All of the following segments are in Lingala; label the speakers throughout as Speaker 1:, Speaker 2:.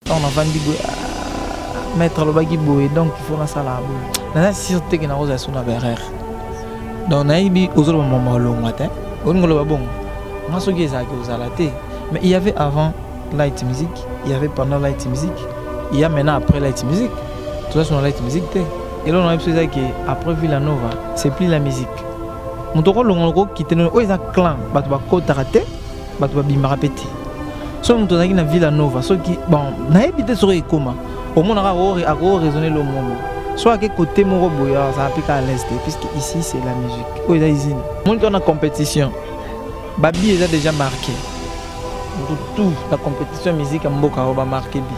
Speaker 1: On a vendu mettre le bagui boy donc il faut la salle à bout. Dans sûreté que na rose sur na berrer. Donc na ibi ozolo maman lo matin. On ngolo bon. On so geza que vous alaté. Mais il y avait avant light music, il y avait pendant light music, il y a maintenant après light music. Tout ça sur light music. Et là on a observé que après Villanova, c'est plus la musique. Mon toko longo qui tenait au isa clan, batu ba ko taraté, batu ba bima répété. So mon toko na Villanova, so qui bon, na habité sur ekoma. Au moins on a raisonné le monde. Soit à quel côté mon boya, ça applique à l'est, puisque ici c'est la musique. Oh il a ici. Mon qu'on a compétition. Babi est déjà marqué. Tout la compétition musique à Mboka va marquer bi.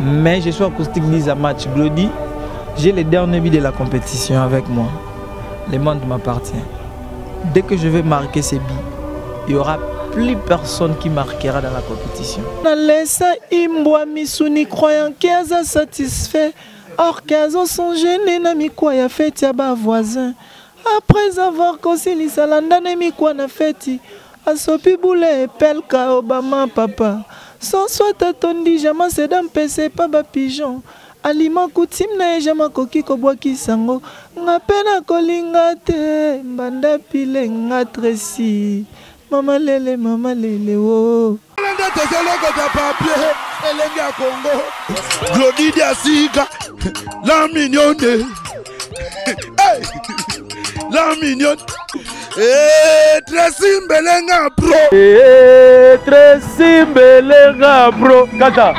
Speaker 1: Mais je suis acoustique 10 à match Glody. J'ai les derniers billes de la compétition avec moi. Le monde m'appartient. Dès que je vais marquer ces billes, il y aura plus personne qui marquera dans la compétition. Nalesa imboa misuni croyant qu'elles sont satisfaits. Or qu'elles sont gênées na mi quoi ya fait ya ba voisin. Après avoir concilié salanda na mi quoi na feti. Asopi boule pelka Obama papa. Sans soit attendu jamais c'est d'un PC pas ba pigeon. Aliment coutume na jamais koki ko boaki sango. Ngapena kolinga te mbanda pile ngatresi. Mama lele oh.
Speaker 2: Glody Diasika, la mignonne. Hey, la mignonne. Tracy Mbelenga bro.
Speaker 3: Tracy Mbelenga bro. Kata.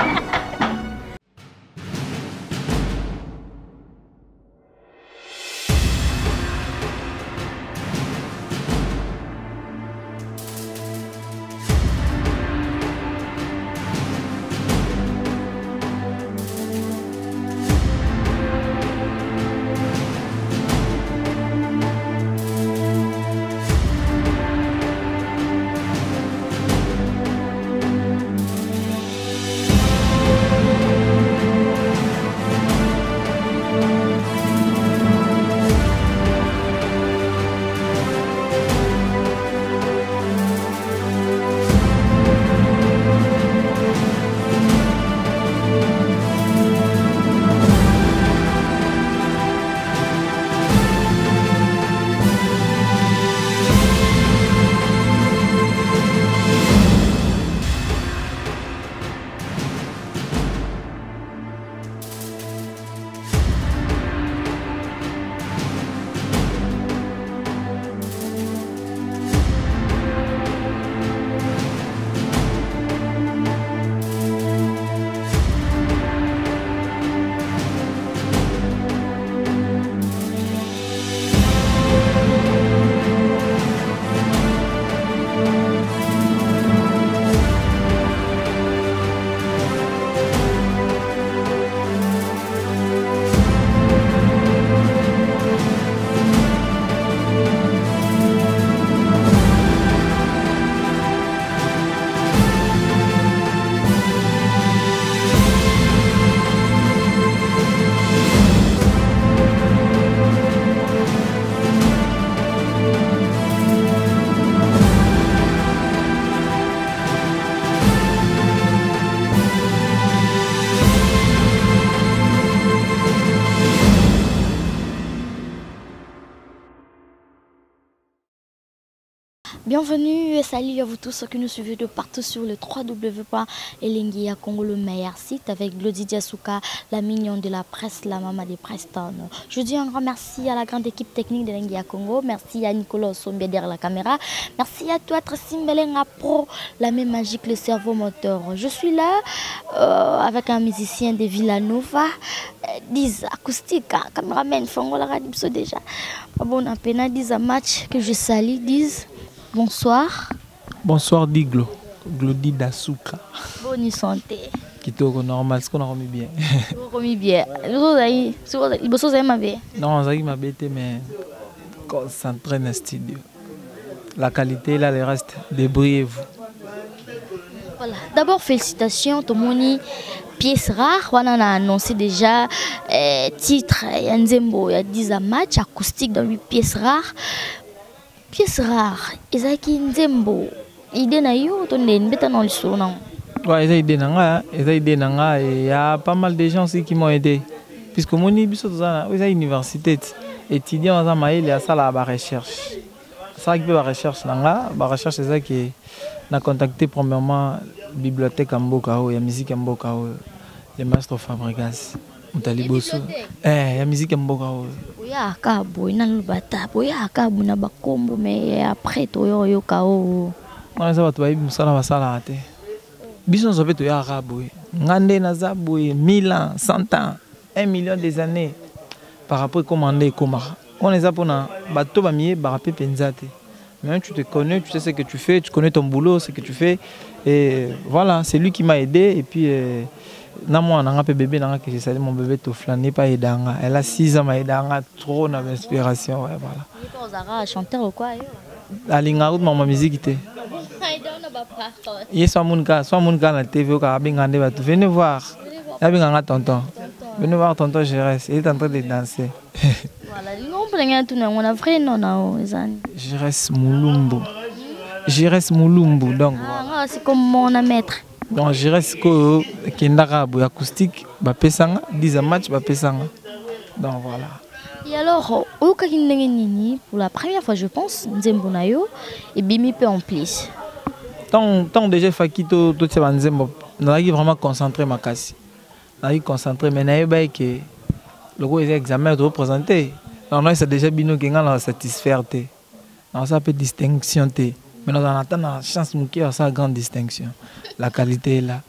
Speaker 4: Bienvenue et salut à vous tous qui nous suivez de partout sur le www.elengia Congo, le meilleur site avec Glody Diasika, la mignonne de la presse, la maman des Preston. Je dis un grand merci à la grande équipe technique d'Elengia Congo. Merci à Nicolas Sombé derrière la caméra. Merci à toi Tracy Mbelenga Pro, la même magique, le cerveau moteur. Je suis là avec un musicien de Villanova, 10 acoustique, caméraman, Fongola Radipso déjà. Bon, à peine 10 à match que je salue, 10. Bonsoir.
Speaker 1: Bonsoir Diglo. Glody Diasika.
Speaker 4: Bonne santé.
Speaker 1: Kitoko normal, ce qu'on a remis bien.
Speaker 4: Remis bien. Il bosse ma vie.
Speaker 1: Non, ça m'a bêté mais concentré dans le studio. La qualité là, le reste, débrouillez-vous.
Speaker 4: Voilà. D'abord félicitations, Tomoni. Pièce rare, on a annoncé déjà titre Nzembo, il y a 10 matchs acoustiques dans 8 pièces rares. Pièces rares, Isaki Nzembo, idée na yo, ton nbeta dans le son.
Speaker 1: Ouais, ils ont aidé Nanga, et il y a pas mal de gens aussi qui m'ont aidé. Puisque mon émission, ils ont université, étudiants, ils ont ça la recherche. Ça qui fait la recherche, la recherche, c'est ça qui a contacté premièrement la bibliothèque Mbokao, il y a musique Mbokao, le maître Fabregas. Mutaliboso. Il y a musique Mbokao.
Speaker 4: Oui, il y a Kabo, il y a le bata, il y a Kabo, il y a Bakombo, mais après, il y a Kao.
Speaker 1: Non, ça va te dire, ça va ça Bison ça fait ya Kabo. Ngande na Zaboué, 1000 ans, 100 ans, 1 million des années par rapport à commander comment. On est là pour na bateau bamié barapé penzate. Maintenant tu te connais, tu sais ce que tu fais, tu connais ton boulot, ce que tu fais et voilà, c'est lui qui m'a aidé et puis na moi na ngapé bébé na que j'ai salé mon bébé to flâner pas aidanga. Elle a 6 ans m'a aidanga trop na inspiration ouais voilà.
Speaker 4: Il y a un chanteur ou quoi?
Speaker 1: Alinga route ma musique était. Il soit mon gars na TV au Carabingande va venez voir. Yabinganga tonton. Venez voir tonton Jérès, il est en train de danser.
Speaker 4: Voilà, on a vrai nom na
Speaker 1: Jérès Moulumbu. Jérès Moulumbu donc.
Speaker 4: Ah, c'est comme mon maître.
Speaker 1: Donc Jérès ko kindaka bu acoustique ba pesanga 10 match ba pesanga. Donc voilà.
Speaker 4: Et alors, au Kakindengenini, pour la première fois, je pense, Nzembo Nayo, et Bimi peut en plus.
Speaker 1: Tant déjà Fakito, tout ce Nzembo, on a vraiment concentré ma casse. On a concentré, mais on a que le gros examen doit présenter. On a déjà bino qui a satisfaire. On a peu de distinction. Mais nous attendons la chance de faire sa grande distinction. La qualité est là.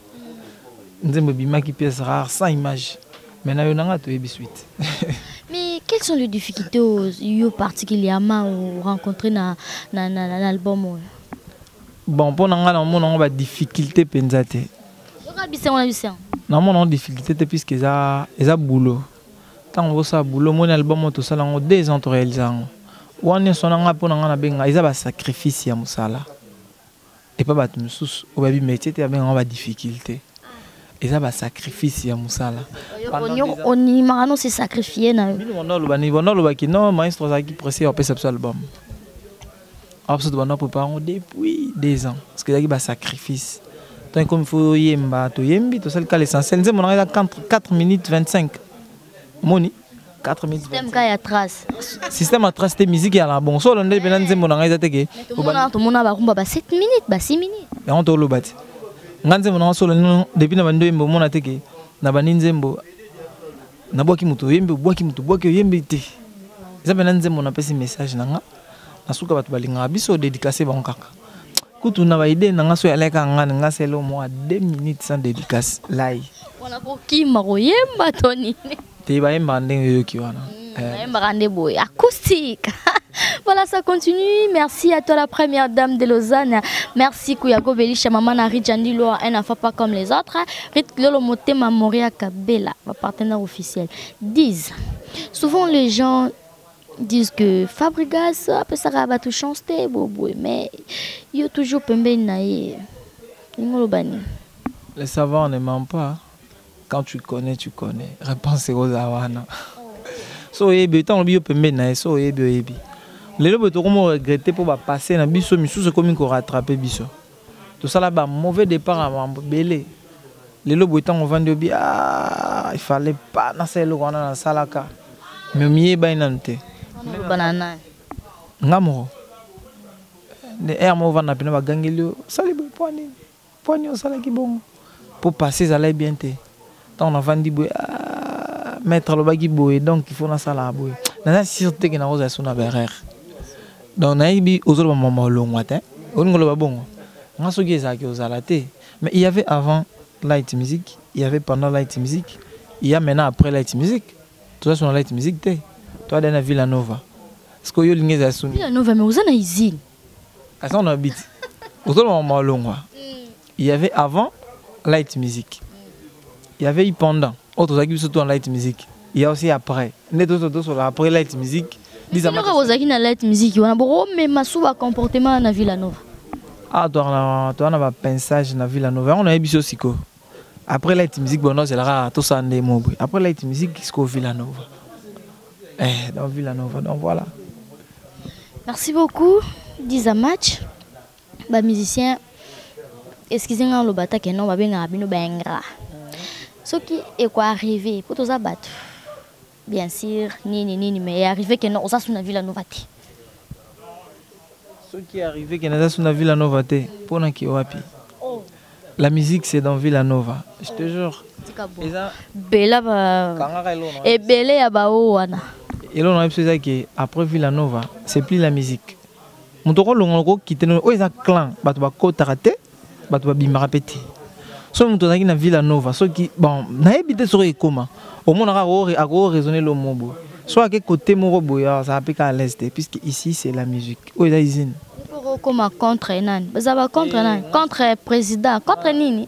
Speaker 1: Nzembo Bima qui pièce rare, sans image. Mais on a tout suite.
Speaker 4: Mais quelles sont les difficultés particulièrement rencontrées dans l'album?
Speaker 1: Bon, pour nous, on a des difficultés. Non, on a des difficultés puisque ils ont boulot. Quand on voit boulot, mon album, tout ça, on a des ans réalisés. On est sur un sacrifice. Et pas battre nous sous au baby métier, il y a des difficultés. Et ça va sacrifier à Moussala.
Speaker 4: On y s'est sacrifié.
Speaker 1: Non, maestro qui pressé à passer cet album. Absolument préparons depuis des ans. Parce que il y a sacrifice. Tant comme il faut yemba, to yembi, tout ça le cas l'essentiel. Nous avons 4 minutes 25. Moni 4 minutes.
Speaker 4: Système qui a trace.
Speaker 1: Système à trace de musique à la bon. Solo on est bien nous avons été.
Speaker 4: Tout le monde a 7 minutes, 6 minutes.
Speaker 1: Et on te le bat. Nganze mona solo depuis na bando yembo mona teke na baninzembo na boki muto yembo boki yembe te zabe na nzembo na pesi message nanga na suka batu balinga biso dédicacer ba nkaka kutu na ba idée nanga so yaleka ngana nga selo mo 2 minutes sans dédicace lai
Speaker 4: wana ko kima ko yemba toni
Speaker 1: te ba yemba ndenge yoki wana
Speaker 4: yemba rande boy acoustique. Voilà, ça continue. Merci à toi, la première dame de Lausanne. Merci, Kouyago Belisha, maman Nari Djandilo, un enfant pas comme les autres. Rit Lolo Motema Moria Kabela, ma partenaire officiel. Disent, souvent les gens disent que Fabregas, après ça va tout chanter, mais il y a toujours Pembe Naye.
Speaker 1: Les savants ne mentent pas. Quand tu connais, tu connais. Réponse est aux Awana. So, yebi, tant le Pembe Naye, so, yebi. Les gens vont regretter pour passer dans biso misu c'est comme qu'on rattraper biso tout ça là bas mauvais départ à belé les gens vont vendre bi ah il fallait pas dans celle qu'on a dans salaka mais mieux ba inante
Speaker 4: banana
Speaker 1: ngamo les air mo vendre na ba gangelo sali poani au salaki bon pour passer ça là bien té tant on vend bi ah mettre le bagi boy donc il faut dans ça boy dans sûreté que na rose sur na berrer. Donc, on a eu aux autres moments longs matin. On a eu bon. On a eu mais il y avait avant light music, il y avait pendant light music, il y a maintenant après light music. Tout ça sur light music. Toi, dans la Villanova. Est-ce que vous avez eu
Speaker 4: Villanova, mais vous avez eu Zine.
Speaker 1: Quand on habite, aux autres moments longs, il y avait avant light music. Il y avait eu pendant. Autres qui surtout en light music. Il y a aussi après. Les autres sur après light music.
Speaker 4: Mais si vous avez une light music, vous avez un comportement dans Villanova.
Speaker 1: Ah, tu as un pensage dans Villanova. On a eu aussi. Après light music, c'est là tout ça. Après light music, c'est ce Villanova. Dans Villanova, donc voilà.
Speaker 4: Merci beaucoup, Dizamatch. Musicien, excusez-moi le bata que non va bien abino bengra. Ce qui est quoi arrivé pour tous abattre. Bien sûr, ni mais arrivé que non on a Villa Nova.
Speaker 1: Ce qui est arrivé que nous avons Villa Nova pour na kiwapi. La musique c'est dans Villanova, je te jure.
Speaker 4: Bella et Bella ya baoana.
Speaker 1: Et là on a dit que après Villanova, c'est plus la musique. Mon toko longo quitter no eza clan, bato ba ko tarate, bato ba bima répéter. So mon tozaki na Villanova, so qui bon, na habité sur ekoma. Au moins on a raisonner le mot. Soit à quel côté mon boya, ça applique à l'est puisque ici c'est la musique. Où est la usine?
Speaker 4: Comment contre nan? Bazaba contre nan? Contre président, contre nini?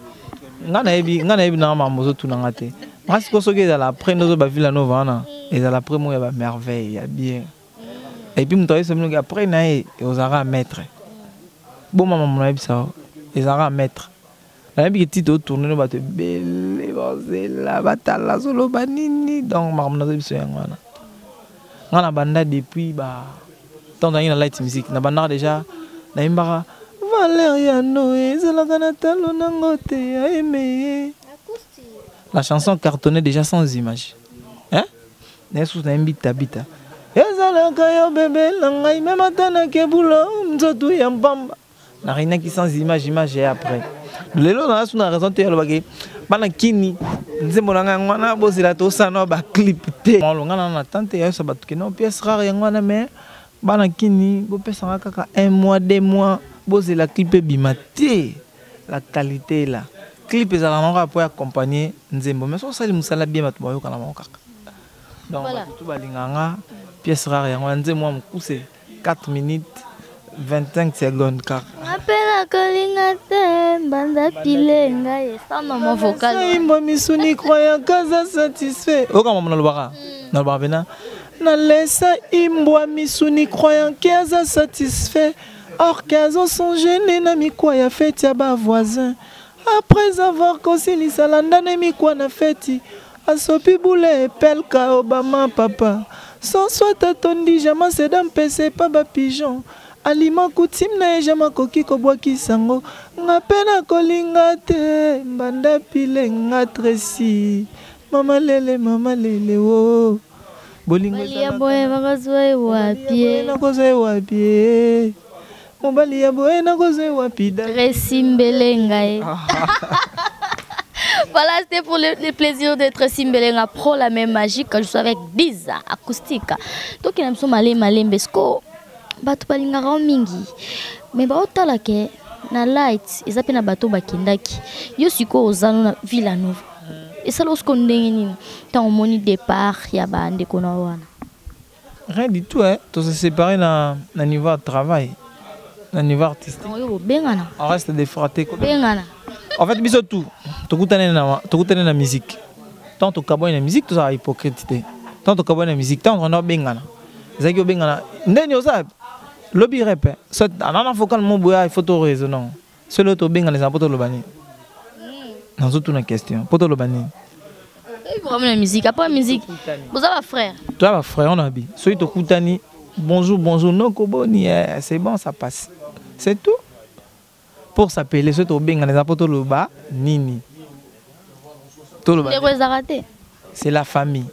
Speaker 1: Ngana ebi na mamozo tout nangate. Parce que ce qui est la première ba Villanova na, et la première ya ba merveille, ya bien. Et puis m'toye ce nous après na et osara mettre. Bon maman mon ebi ça, ezara mettre. La ebi que tu tourner no ba te belle, la batala solo banini donc maman na ebi so ngana. Ngana banda depuis ba tant dans la light music na banda déjà na imbara Valériano ezalaka na talo nango te aimé. La chanson cartonnait déjà sans image. Hein? Nesous na imbita bita. Ezalaka yo bébé langai même atana ke boulot nzoto ya mbamba. Na rien qui sans image et après. Lelo na suna raison te yalobaki bana kini nzembo na ngwana bozela to sana ba clip te. Ngana na tante ya sa batuke no pièce rare ya ngwana mais bana kini bo pesa kaka 1 mois 2 mois bozela clip bimate la qualité là. Clip ezala nanga pour accompagner nzembo mais so sali musala bien batu bayo kana kaka. Donc tout balinganga pièce rare ya ngwana nzembo mukuse 4 minutes 25 secondes car.
Speaker 4: Appela kolingate banda pilenga et ça non mon vocal.
Speaker 1: Imbo misuni croyant kaza satisfait. Oka mama nalobaka. Nalobaka bena. Na laissa imbo misuni croyant kaza satisfait. Or kazo sont gênés na mi quoi ya fête ya ba voisin. Après avoir concilié salanda na mi quoi na fête. Asopi boule pelka Obama papa. Sans soit attendu jamais c'est d'un PC pas ba pigeon. Aliment coutume na jama koki ko boaki sango ngapena kolinga te mbanda pile ngatresi mama lele wo bolingo
Speaker 4: ya boye bakazwe wapi
Speaker 1: na kozwe wapi mobali ya boye na kozwe wapi
Speaker 4: Tresi Mbelenga. Voilà, c'était pour le plaisir d'être Simbelenga Pro, la même magique. Je suis avec Diza acoustique. Donc il aime malé besco. Bato balingaka mingi mais baotala ke na light ezape na bato bakendaki yo siko ozano na Villanova esala osko ndenge nini tant au moni départ ya bande kona wana
Speaker 1: rien du tout hein to se séparer na niveau de travail na niveau artistique
Speaker 4: yo bengana
Speaker 1: on reste des fratés
Speaker 4: bengana
Speaker 1: en fait biso tout to kutane na musique tant to kaboy na musique to ça hypocrite tant to kaboy na musique tant on a bengana ezaki bengana ndeni osabe lobby rap so anana focal mon boya il faut to raisonner c'est le to benga les apoto lobani dans toute une question poto lobani
Speaker 4: il faut la musique après musique vous avez frère
Speaker 1: toi va frère on a bi so to kutani bonjour non koboni c'est bon ça passe c'est tout pour s'appeler ce to benga les apoto loba nini to lobani c'est la famille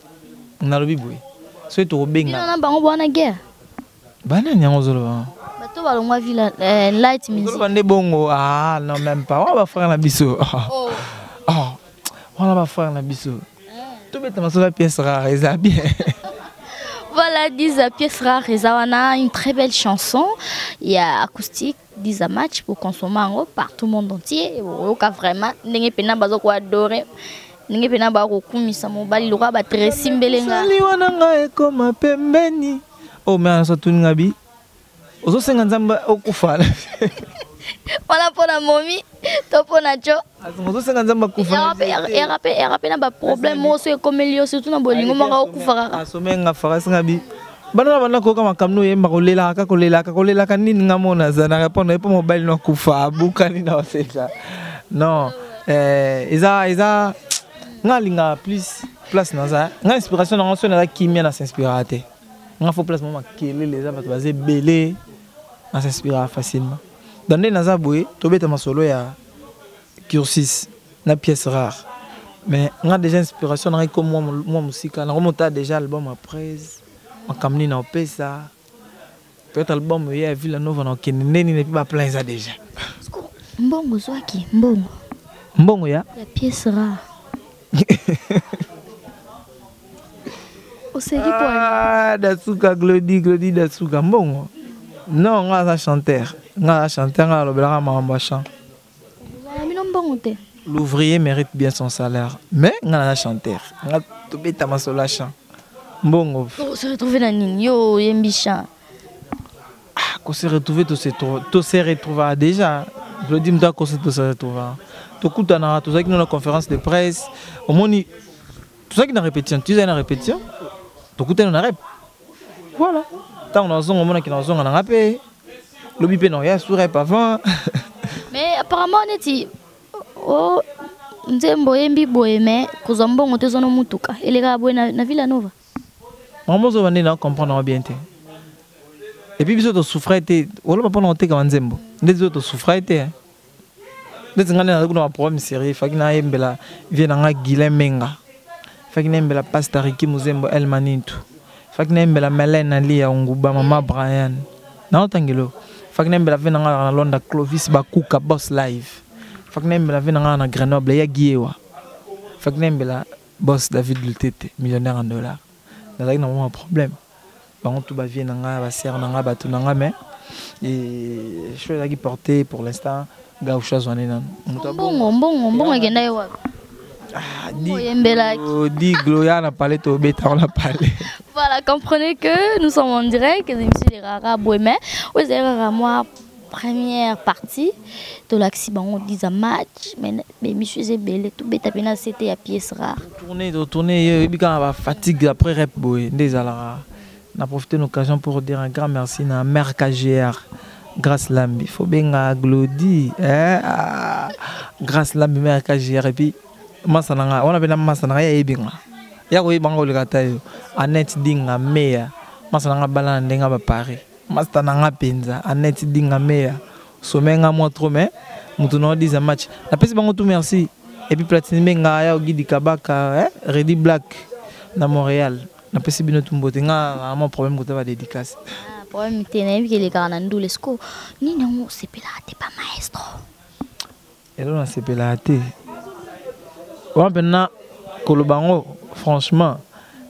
Speaker 1: on a lobby boy so to benga
Speaker 4: na bango bona guerre
Speaker 1: bana nyango zolo
Speaker 4: bato balongwa Villa light music
Speaker 1: zolo bande bongo ah non même pas on va faire la biso on va faire la biso tout bête ma la pièce rare ça bien.
Speaker 4: Voilà 10 pièces rares et ça on a une très belle chanson il y a acoustique 10 match pour consommer par tout le monde entier au cas vraiment ndenge pena bazo ko adorer ndenge pena ba ko kumisa mobali loka ba Tresi Mbelenga
Speaker 1: sali wana nga ekoma pembeni. Oh mais ça tout ngabi ozo senga nzamba okufa
Speaker 4: wala pona momi to pona cho
Speaker 1: ozo senga nzamba kufa
Speaker 4: ya rappel na ba problème oso ekomelio surtout na bolingo maka okufa
Speaker 1: asomenga farasi ngabi bana ko kama kamno yemba kolela ka nini ngamona zana répondre epo mobile no kufa abukani na oseka non isa ngalinga plus place na za nga inspiration na so na kimia na s'inspirater. Il faut place maman kele les gens basé belé on s'inspire facilement dans les nazaboué to beta masolo ya cursus, la pièce rare. Mais on a déjà inspiration, on a comme moi musique, on a remonté déjà l'album après, on a caminé dans ça. Peut-être l'album il y a vu la nouvelle on n'est pas plein ça déjà.
Speaker 4: Mbongo zwaki, mbongo.
Speaker 1: Mbongo ya?
Speaker 4: La pièce rare.
Speaker 1: Ah, Dasuka Glody Dasuka mbongo. Non, on a un chanteur. On a un chanteur, on a le chant. L'ouvrier mérite bien son salaire. Mais on a un chanteur. On a tout bête à ma seule chant. Mbongo.
Speaker 4: On se retrouve dans Nino, Yembichan.
Speaker 1: Ah, qu'on se retrouve, tout se retrouve déjà. Je le dis, moi, qu'on se retrouve. Tout coup, tout ça qui nous a une conférence de presse. Au moins, tout ça qui est en répétition. Tu sais, une répétition. Tout coup, on a rep. Voilà. Tant on a zone, on a qui on a rappé. Le bipé non, il y a sous rep avant.
Speaker 4: Mais apparemment, on est dit, oh, Nzembo Yembi boy, mais Kozambo, on te zone mutuka. Et les gars, na Villa Nova.
Speaker 1: Maman, on va comprendre bien. Et puis, ils ont souffert. On va pas noter comme Nzembo. Les autres souffrent. Les gens ont un problème sérieux. Il faut qu'ils aient un Guilhem Menga. Il faut qu'ils aient un pastariki Muzembo El Manintu. Il faut qu'ils aient un Mélène Ali à Onguba, Maman Brian. Non, t'angelo. Il faut qu'ils aient un Londres Clovis Bakuka Boss Live. Il faut qu'ils aient un Grenoble Yaguiewa. Il faut qu'ils aient un Boss David Lutete, millionnaire en dollars. Là, il y a un problème. Tout va bien, va serre, va tout mais et je suis porté pour l'instant. Gaucha Zwanena.
Speaker 4: Bon,
Speaker 1: Di Gloria n'a parlé, to bêta on a parlé.
Speaker 4: Voilà, comprenez que nous sommes en direct, je suis les Rara Boémé. Vous avez moi première partie de l'accident, on dit un match, mais monsieur Zébélé, tout bêta pena c'était à pièce rare.
Speaker 1: Tourner, et puis quand on va fatiguer après rep boy, des alara. On a profité de l'occasion pour dire un grand merci à Mère KGR. Grâce Lambi, il faut bien à Glody. Grâce Lambi, Mère KGR. Et puis, on a bien Massananga, il y a bien. Il y a eu Bango le Gatayo. Annette Dinga, Meya. Massananga Balan, Denga Paris. Massananga Penza, Annette Dinga, Meya. Somenga Montro, mais nous tenons à 10 matchs. La paix, c'est tout merci. Et puis, Platine Benga, il y a Guidi Kabaka, Ready Black, dans Montréal. Na pesi bino tumbote nga un problème que tu vas dédicace.
Speaker 4: Problème ténèbres que les gars n'ont les sco. Ni non c'est pas maestro.
Speaker 1: Et là c'est pelate. On maintenant Kolobango franchement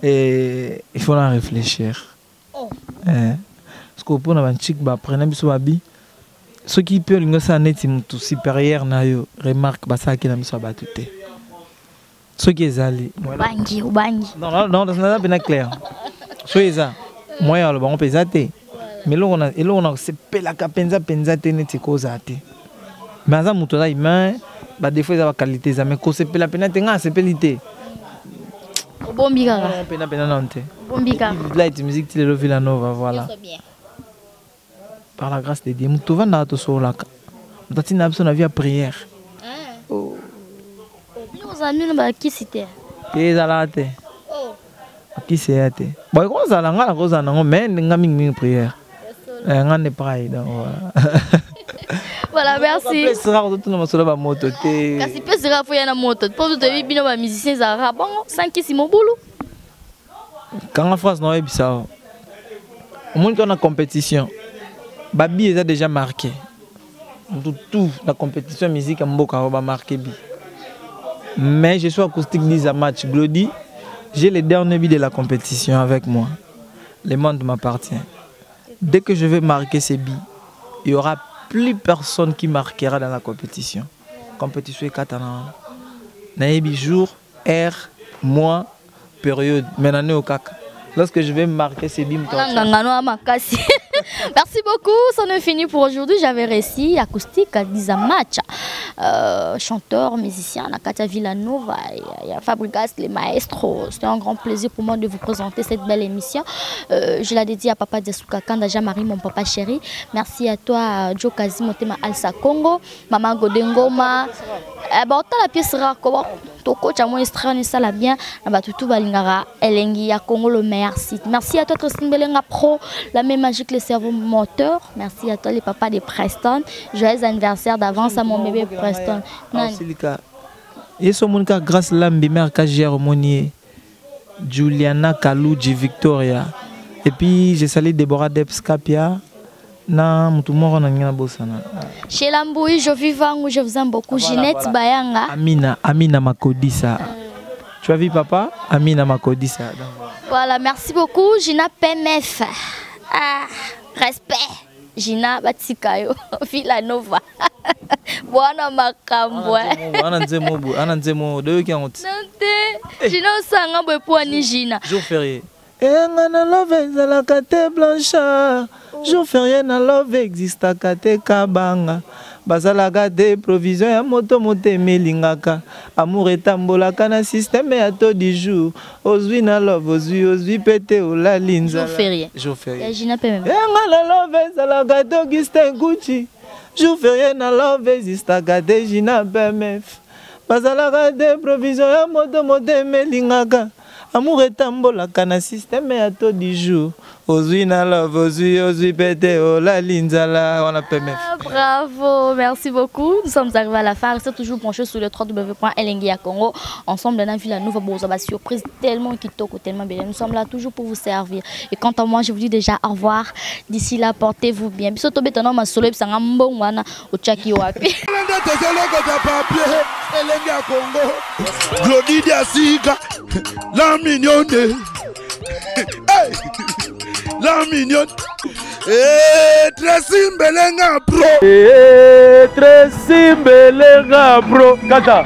Speaker 1: il faut en réfléchir. Oh. Parce que pour na chic ba prendre biso babi. Ceux qui peuvent l'ingosa net tout supérieur na yo remarque ba ça qui na biso batute. Ce qui est allé.
Speaker 4: Bangi.
Speaker 1: Non, ça n'est pas clair. Soyez ça. Moi, on peut zater. Mais là, on a c'est la capenza penzate n'est cause zater. Mais ça, mon travail, mais des fois, ça va qualité. Mais quand c'est la peine, c'est pelité.
Speaker 4: Bon bigara.
Speaker 1: Bon bigara. Light musique, tu le Villa Nova, voilà. Par la grâce de Dieu, tout va dans tout sur la. Nous avons une prière.
Speaker 4: Nous avons qui c'était?
Speaker 1: Qui est là? Qui c'est? Bon, on a la cause à nous, mais nous avons une prière. On n'est pas là.
Speaker 4: Voilà, merci.
Speaker 1: C'est rare de tout le monde sur la moto.
Speaker 4: Kasi pe sera faut y a na moto. Pour tout te bino ba musiciens zara bon, 5 qui mon boulot.
Speaker 1: Quand en France, non, et ça. Au moins qu'on a compétition. Babi est déjà marqué. Tout la compétition musique en Mboka va marquer. Mais je suis acoustique 10 à match Glody. J'ai les derniers billes de la compétition avec moi. Le monde m'appartient. Dès que je vais marquer ces billes, il n'y aura plus personne qui marquera dans la compétition. Compétition est 4 ans. Naïbi jour, heure, mois, période. Maintenant, au CAC. Lorsque je vais marquer ces billes,
Speaker 4: merci beaucoup, c'en est fini pour aujourd'hui. J'avais réussi acoustique à 10 match. Chanteur, musicien, Nakatia Villanova, il y a Fabrigas, les maestros. C'était un grand plaisir pour moi de vous présenter cette belle émission. Je la dédie à Papa Diasuka Kanda Jamari, mon papa chéri. Merci à toi, Joe Kazi, Motema Alsa Congo, Maman Godengoma. Bon, la pièce rare, Toko, Tchamo Estrani, ça l'a bien. Tout Balingara, Elengi, à Congo, le meilleur site. Merci à toi, Christine Belenga Pro, la même magique, les cerveau moteur. Merci à toi les papas de Preston. Joyeux anniversaire d'avance à mon bébé Preston.
Speaker 1: Yeso monika grâce lambi mère Kagère Monier, Juliana Kalouji Victoria. Et puis j'ai salé Deborah Debskapia. Na mutumoro na ngina bosana.
Speaker 4: Chez Lamboui, je vis où je vous aime beaucoup. Ginette Bayanga.
Speaker 1: Amina Makodissa. Tu as vu papa? Amina Makodissa.
Speaker 4: Voilà, merci beaucoup. Gina PMF. Ah, respect. Gina Batikayo. Villanova. Buana Makambwe.
Speaker 1: Ananzemo de qui ont.
Speaker 4: Gina Sanga Bepouani Gina.
Speaker 1: Jour férié. Engana love la kate blanchard. Jour férié na love exista kate kabanga. Basala kate provision ya moto melingaka. Amour etambolaka na système ya to du jour. Ozwi na love ozwi pete ola linza.
Speaker 4: Jour férié. Gina PMF.
Speaker 1: Engana love la kate Augustin Gucci. Jour férié na love exista kate Gina PMF. Basala kate provision ya moto melingaka. Amour etambolaka na système ya to du jour. Ozwi na love ozwi pete ola linzala on a PMF.
Speaker 4: Bravo, merci beaucoup. Nous sommes arrivés à la fin. Restez toujours branchés sur le www.elengia-congo. Ensemble, on a vu la nouvelle surprise tellement kitoko, tellement belle. Nous sommes là toujours pour vous servir. Et quant à moi, je vous dis déjà au revoir. D'ici là, portez-vous bien. Biso to betana ma solo bisa ngambong wana ochaki wapi.
Speaker 2: Glodidia Siga, la mignonne. Hey, la mignonne. Très simbelenga bro.
Speaker 3: Très simbelenga bro. Kata.